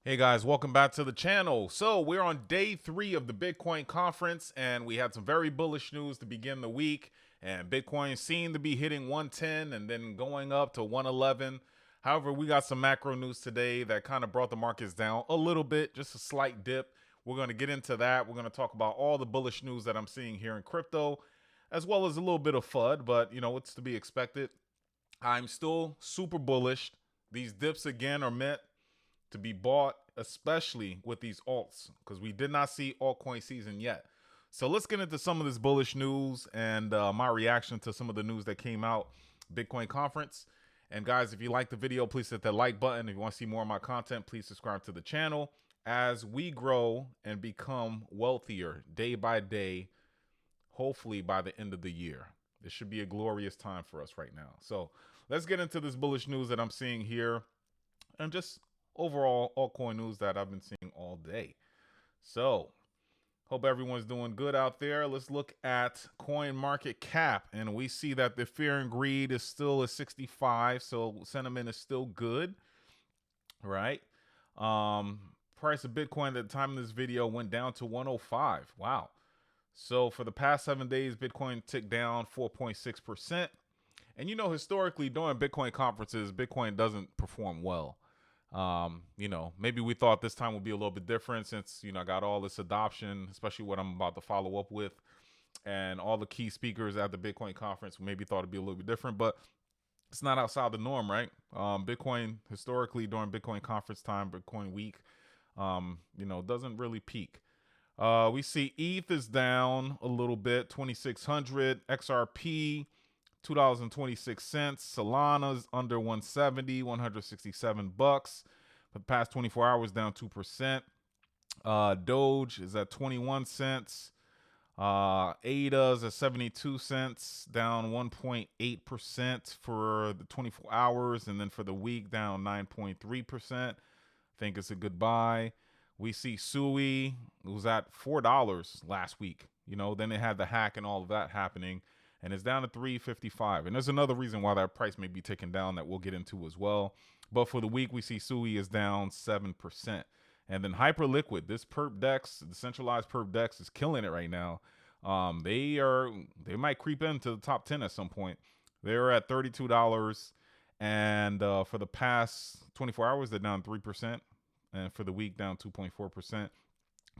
Hey guys, welcome back to the channel. So we're on day 3 of the Bitcoin conference, and we had some very bullish news to begin the week. And Bitcoin seemed to be hitting 110 and then going up to 111. However, we got some macro news today that kind of brought the markets down a little bit, just a slight dip. We're going to get into that. We're going to talk about all the bullish news that I'm seeing here in crypto, as well as a little bit of FUD, but it's to be expected. I'm still super bullish. These dips again are meant to be bought, especially with these alts, because we did not see altcoin season yet. So let's get into some of this bullish news and my reaction to some of the news that came out Bitcoin conference. And guys, if you like the video, please hit that like button. If you want to see more of my content, please subscribe to the channel as we grow and become wealthier day by day, hopefully by the end of the year. This should be a glorious time for us right now. So let's get into this bullish news that I'm seeing here and just overall altcoin news that I've been seeing all day. So hope everyone's doing good out there. Let's look at coin market cap, and we see that the fear and greed is still at 65, so sentiment is still good, right? Price of Bitcoin at the time of this video went down to 105. Wow. So for the past 7 days, Bitcoin ticked down 4.6%. And historically during Bitcoin conferences, Bitcoin doesn't perform well. Maybe we thought this time would be a little bit different since, I got all this adoption, especially what I'm about to follow up with, and all the key speakers at the Bitcoin conference maybe thought it'd be a little bit different, but it's not outside the norm, right? Bitcoin historically during Bitcoin conference time, Bitcoin week, doesn't really peak. We see ETH is down a little bit, 2,600, XRP, $2.26. Solana's under 170, 167 bucks. For the past 24 hours, down 2%. Doge is at 21 cents. ADA's at 72 cents, down 1.8% for the 24 hours. And then for the week, down 9.3%. Think it's a good buy. We see SUI, it was at $4 last week. Then it had the hack and all of that happening, and it's down to 355. And there's another reason why that price may be taken down that we'll get into as well. But for the week, we see SUI is down 7%. And then Hyperliquid, this perp dex, the centralized perp dex, is killing it right now. They might creep into the top 10 at some point. They're at $32, and for the past 24 hours, they're down 3%. And for the week, down 2.4%.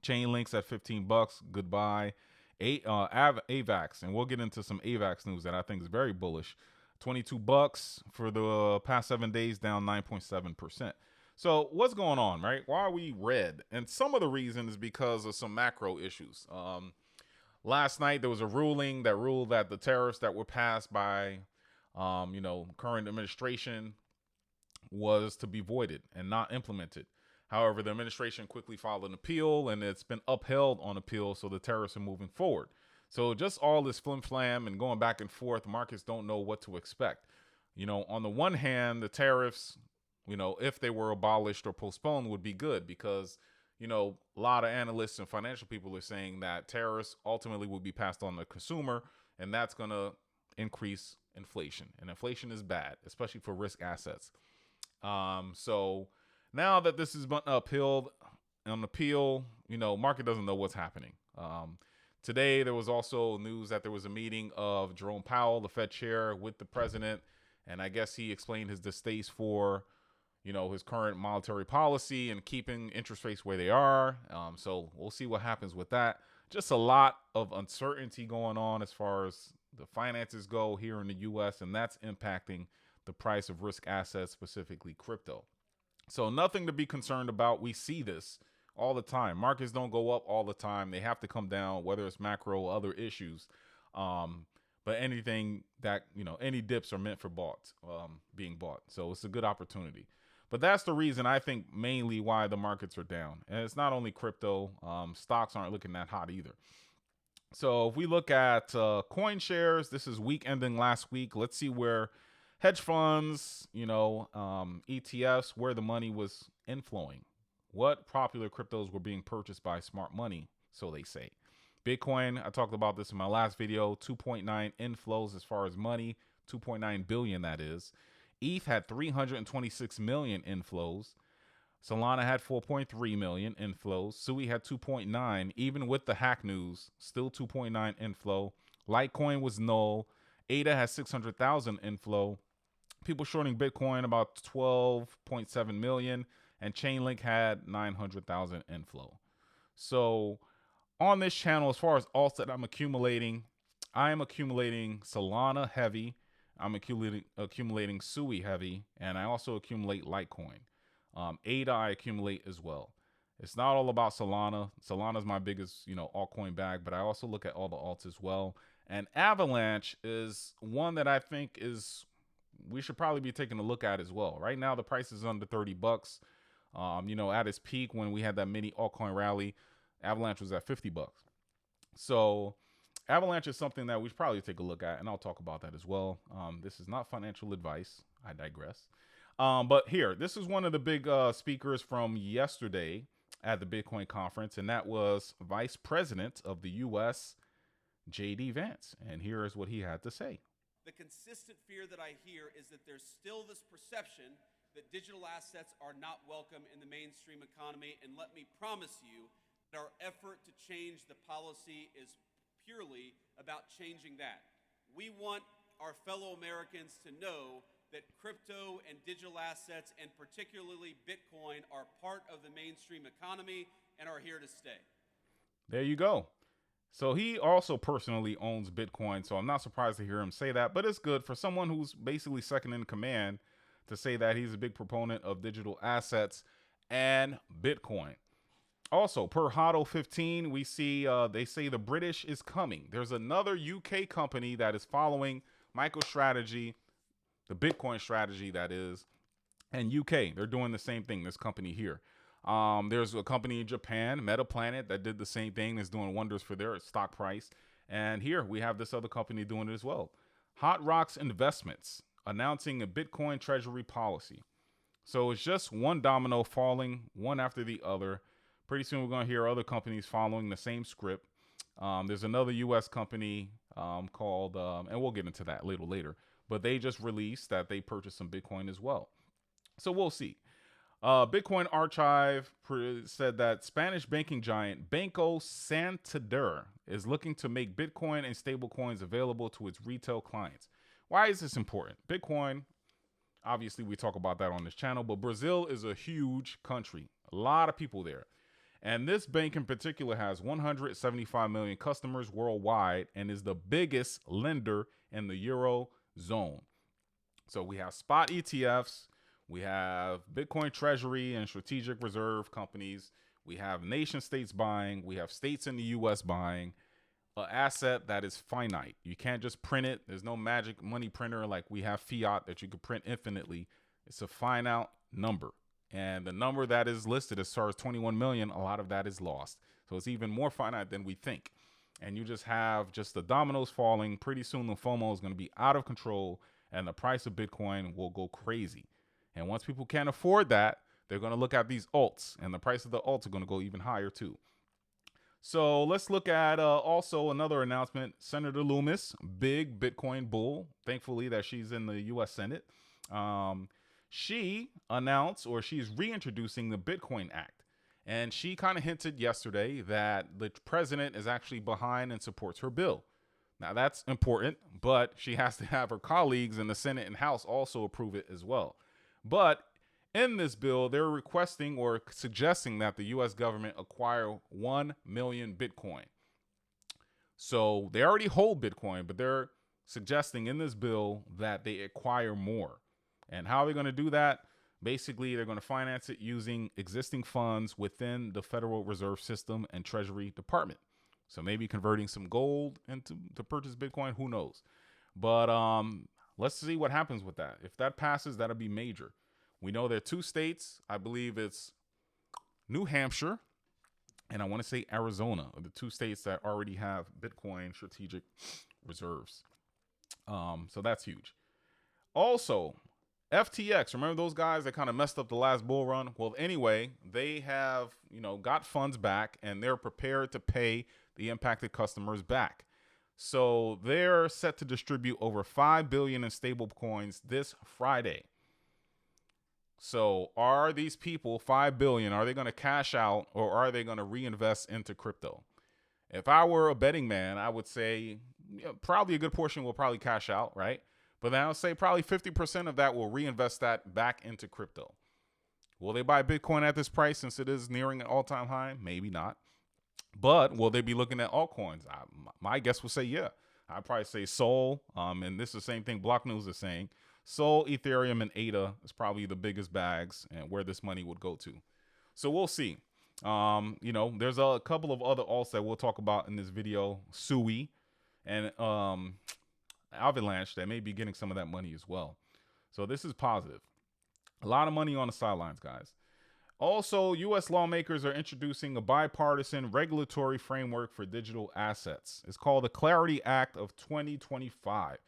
Chainlink's at 15 bucks. Goodbye. AVAX, and we'll get into some AVAX news that I think is very bullish. 22 bucks for the past 7 days, down 9.7%. So what's going on, right? Why are we red? And some of the reason is because of some macro issues. Last night there was a ruling that ruled that the tariffs that were passed by, current administration was to be voided and not implemented. However, the administration quickly filed an appeal, and it's been upheld on appeal, so the tariffs are moving forward. So just all this flim-flam and going back and forth, markets don't know what to expect. On the one hand, the tariffs, if they were abolished or postponed, would be good because, a lot of analysts and financial people are saying that tariffs ultimately will be passed on to the consumer, and that's going to increase inflation. And inflation is bad, especially for risk assets. So now that this has been upheld on appeal, market doesn't know what's happening. Today, there was also news that there was a meeting of Jerome Powell, the Fed chair, with the president. And I guess he explained his distaste for, his current monetary policy and keeping interest rates where they are. So we'll see what happens with that. Just a lot of uncertainty going on as far as the finances go here in the U.S., and that's impacting the price of risk assets, specifically crypto. So nothing to be concerned about. We see this all the time. Markets don't go up all the time. They have to come down, whether it's macro or other issues. But anything that, any dips are meant for being bought. So it's a good opportunity. But that's the reason I think mainly why the markets are down. And it's not only crypto. Stocks aren't looking that hot either. So if we look at coin shares, this is week ending last week. Let's see where hedge funds, ETFs, where the money was inflowing. What popular cryptos were being purchased by smart money, so they say. Bitcoin, I talked about this in my last video, 2.9 inflows as far as money, 2.9 billion that is. ETH had 326 million inflows. Solana had 4.3 million inflows. Sui had 2.9. Even with the hack news, still 2.9 inflow. Litecoin was null. ADA has 600,000 inflow. People shorting Bitcoin about 12.7 million, and Chainlink had 900,000 inflow. So on this channel, as far as alts that I'm accumulating, I am accumulating Solana heavy. I'm accumulating Sui heavy, and I also accumulate Litecoin. ADA I accumulate as well. It's not all about Solana. Solana's my biggest, altcoin bag, but I also look at all the alts as well. And Avalanche is one that I think we should probably be taking a look at as well. Right now, the price is under $30. At its peak when we had that mini altcoin rally, Avalanche was at $50. So Avalanche is something that we should probably take a look at, and I'll talk about that as well. This is not financial advice. I digress. But here, this is one of the big speakers from yesterday at the Bitcoin conference, and that was Vice President of the U.S., J.D. Vance. And here is what he had to say. The consistent fear that I hear is that there's still this perception that digital assets are not welcome in the mainstream economy. And let me promise you that our effort to change the policy is purely about changing that. We want our fellow Americans to know that crypto and digital assets, and particularly Bitcoin, are part of the mainstream economy and are here to stay. There you go. So he also personally owns Bitcoin, so I'm not surprised to hear him say that, but it's good for someone who's basically second in command to say that he's a big proponent of digital assets and Bitcoin. Also, per HODL 15, we see they say the British is coming. There's another UK company that is following MicroStrategy, the Bitcoin strategy that is, and UK. They're doing the same thing, this company here. There's a company in Japan, MetaPlanet, that did the same thing, that's doing wonders for their stock price. And here we have this other company doing it as well. Hot Rocks Investments announcing a Bitcoin treasury policy. So it's just one domino falling, one after the other. Pretty soon we're going to hear other companies following the same script. There's another U.S. company called, and we'll get into that a little later, but they just released that they purchased some Bitcoin as well. So we'll see. Bitcoin Archive said that Spanish banking giant Banco Santander is looking to make Bitcoin and stablecoins available to its retail clients. Why is this important? Bitcoin, obviously we talk about that on this channel, but Brazil is a huge country. A lot of people there. And this bank in particular has 175 million customers worldwide and is the biggest lender in the Eurozone. So we have spot ETFs. We have Bitcoin treasury and strategic reserve companies. We have nation states buying. We have states in the U.S. buying an asset that is finite. You can't just print it. There's no magic money printer like we have fiat that you can print infinitely. It's a finite number. And the number that is listed as far as 21 million, a lot of that is lost. So it's even more finite than we think. And you just have just the dominoes falling. Pretty soon the FOMO is going to be out of control and the price of Bitcoin will go crazy. And once people can't afford that, they're going to look at these alts, and the price of the alts are going to go even higher too. So let's look at also another announcement. Senator Loomis, big Bitcoin bull. Thankfully that she's in the U.S. Senate. She announced, or she's reintroducing the Bitcoin Act. And she kind of hinted yesterday that the president is actually behind and supports her bill. Now that's important, but she has to have her colleagues in the Senate and House also approve it as well. But in this bill, they're requesting or suggesting that the U.S. government acquire 1 million Bitcoin. So they already hold Bitcoin, but they're suggesting in this bill that they acquire more. And how are they going to do that? Basically, they're going to finance it using existing funds within the Federal Reserve System and Treasury Department. So maybe converting some gold to purchase Bitcoin, who knows? But let's see what happens with that. If that passes, that'll be major. We know there are 2 states. I believe it's New Hampshire and I want to say Arizona are the 2 states that already have Bitcoin strategic reserves. So that's huge. Also, FTX, remember those guys that kind of messed up the last bull run? Well, anyway, they have, got funds back and they're prepared to pay the impacted customers back. So they're set to distribute over $5 billion in stable coins this Friday. So are these people 5 billion, are they going to cash out or are they going to reinvest into crypto? If I were a betting man, I would say probably a good portion will probably cash out, right? But then I would say probably 50% of that will reinvest that back into crypto. Will they buy Bitcoin at this price since it is nearing an all-time high? Maybe not. But will they be looking at altcoins? My guess would say yeah. I'd probably say Sol, and this is the same thing Block News is saying. Sol, Ethereum, and ADA is probably the biggest bags and where this money would go to. So we'll see. There's a couple of other alts that we'll talk about in this video. Sui and Avalanche that may be getting some of that money as well. So this is positive. A lot of money on the sidelines, guys. Also, U.S. lawmakers are introducing a bipartisan regulatory framework for digital assets. It's called the Clarity Act of 2025.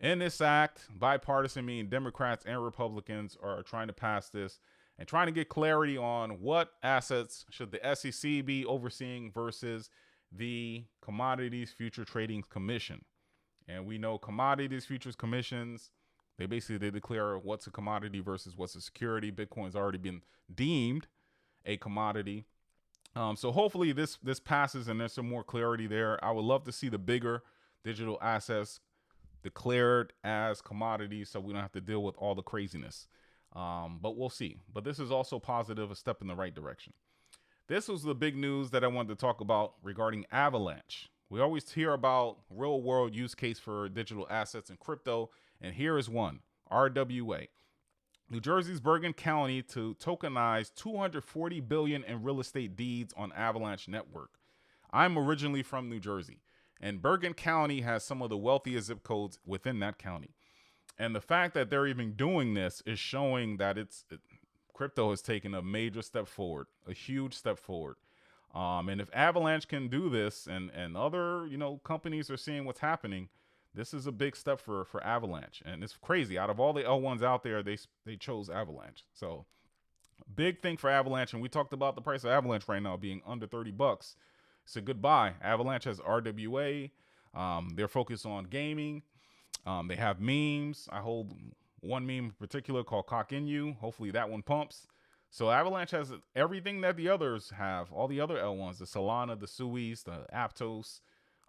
In this act, bipartisan meaning Democrats and Republicans are trying to pass this and trying to get clarity on what assets should the SEC be overseeing versus the Commodities Future Trading Commission. And we know Commodities Futures Commissions, they declare what's a commodity versus what's a security. Bitcoin's already been deemed a commodity. So hopefully this passes and there's some more clarity there. I would love to see the bigger digital assets declared as commodities so we don't have to deal with all the craziness. But we'll see. But this is also positive, a step in the right direction. This was the big news that I wanted to talk about regarding Avalanche. We always hear about real world use case for digital assets and crypto. And here is one, RWA. New Jersey's Bergen County to tokenize $240 billion in real estate deeds on Avalanche Network. I'm originally from New Jersey, and Bergen County has some of the wealthiest zip codes within that county. And the fact that they're even doing this is showing that crypto has taken a major step forward, a huge step forward. And if Avalanche can do this and other, companies are seeing what's happening, this is a big step for Avalanche. And it's crazy. Out of all the L1s out there, they chose Avalanche. So big thing for Avalanche. And we talked about the price of Avalanche right now being under $30. It's a good buy. Avalanche has RWA. They're focused on gaming. They have memes. I hold one meme in particular called Cock in You. Hopefully that one pumps. So Avalanche has everything that the others have. All the other L1s, the Solana, the Suis, the Aptos,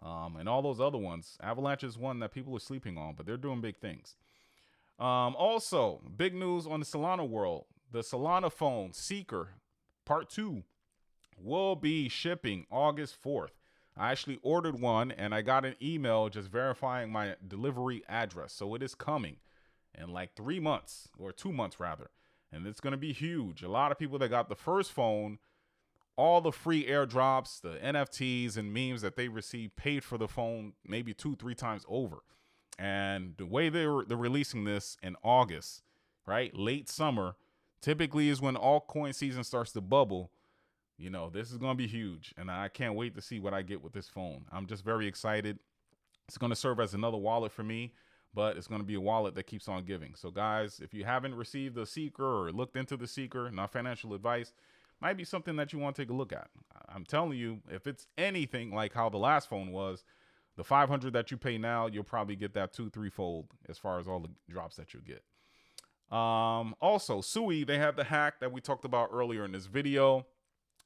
and all those other ones. Avalanche is one that people are sleeping on, but they're doing big things. Also, big news on the Solana world. The Solana phone Seeker Part 2 will be shipping August 4th. I actually ordered one, and I got an email just verifying my delivery address. So it is coming in like 3 months, or 2 months rather. And it's going to be huge. A lot of people that got the first phone, all the free airdrops, the NFTs and memes that they received paid for the phone maybe 2-3 times over. And the way they're releasing this in August, right? Late summer, typically is when altcoin season starts to bubble. This is going to be huge. And I can't wait to see what I get with this phone. I'm just very excited. It's going to serve as another wallet for me, but it's going to be a wallet that keeps on giving. So guys, if you haven't received the Seeker or looked into the Seeker, not financial advice, might be something that you want to take a look at. I'm telling you, if it's anything like how the last phone was, the $500 that you pay now, you'll probably get that 2-3 fold as far as all the drops that you'll get. Also, Sui, they have the hack that we talked about earlier in this video,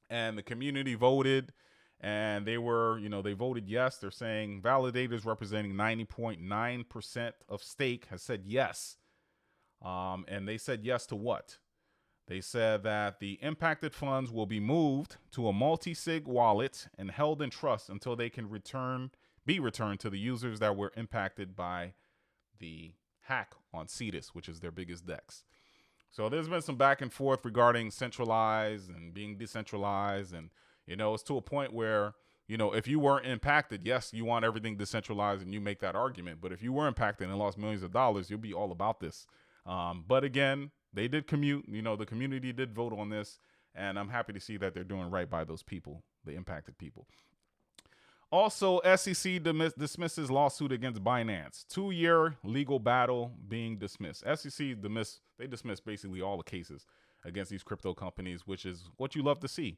and the community voted, and they voted yes. They're saying validators representing 90.9% of stake has said yes. And they said yes to what? They said that the impacted funds will be moved to a multi-sig wallet and held in trust until they can be returned to the users that were impacted by the hack on Cetus, which is their biggest DEX. So there's been some back and forth regarding centralized and being decentralized. And, it's to a point where, if you weren't impacted, yes, you want everything decentralized and you make that argument. But if you were impacted and lost millions of dollars, you'll be all about this. But again, they did commute. The community did vote on this. And I'm happy to see that they're doing right by those people, the impacted people. Also, SEC dismisses lawsuit against Binance. 2-year legal battle being dismissed. SEC dismissed basically all the cases against these crypto companies, which is what you love to see.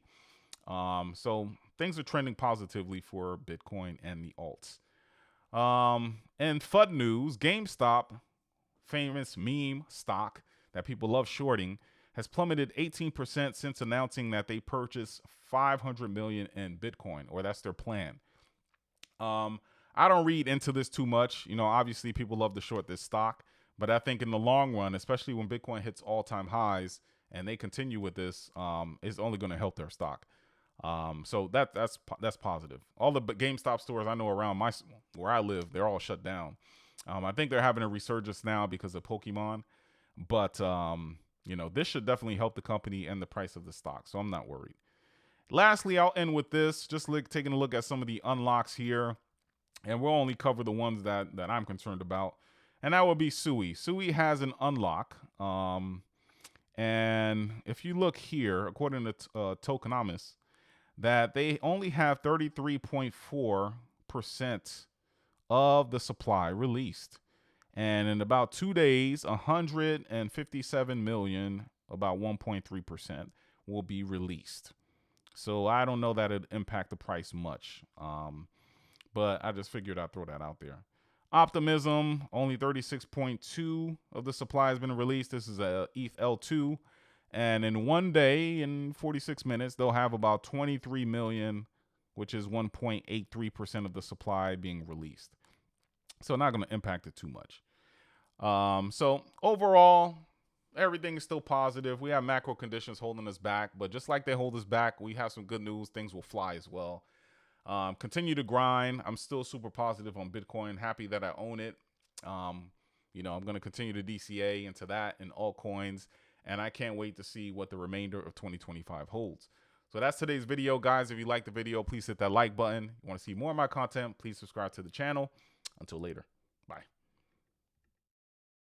So things are trending positively for Bitcoin and the alts. And FUD news, GameStop, famous meme stock, that people love shorting, has plummeted 18% since announcing that they purchased 500 million in Bitcoin, or that's their plan. I don't read into this too much. You know, obviously people love to short this stock, but I think in the long run, especially when Bitcoin hits all-time highs and they continue with this, it's only going to help their stock. So that's positive. All the GameStop stores I know around where I live, they're all shut down. I think they're having a resurgence now because of Pokemon, but you know, this should definitely help the company and the price of the stock. So I'm not worried. Lastly, I'll end with this, just taking a look at some of the unlocks here, and we'll only cover the ones that I'm concerned about, and that would be Sui. Sui has an unlock, and if you look here, according to Tokenomics, that they only have 33.4% of the supply released. And in about 2 days, 157 million, about 1.3%, will be released. So I don't know that it'd impact the price much. But I just figured I'd throw that out there. Optimism, only 36.2 of the supply has been released. This is a ETH L2. And in 1 day, in 46 minutes, they'll have about 23 million, which is 1.83% of the supply being released. So not going to impact it too much. So overall, everything is still positive. We have macro conditions holding us back, but just like they hold us back, we have some good news. Things will fly as well. Continue to grind. I'm still super positive on Bitcoin. Happy that I own it. You know, I'm going to continue to DCA into that and altcoins, and I can't wait to see what the remainder of 2025 holds. So that's today's video, guys. If you like the video, please hit that like button. You want to see more of my content, please subscribe to the channel. Until later. Bye.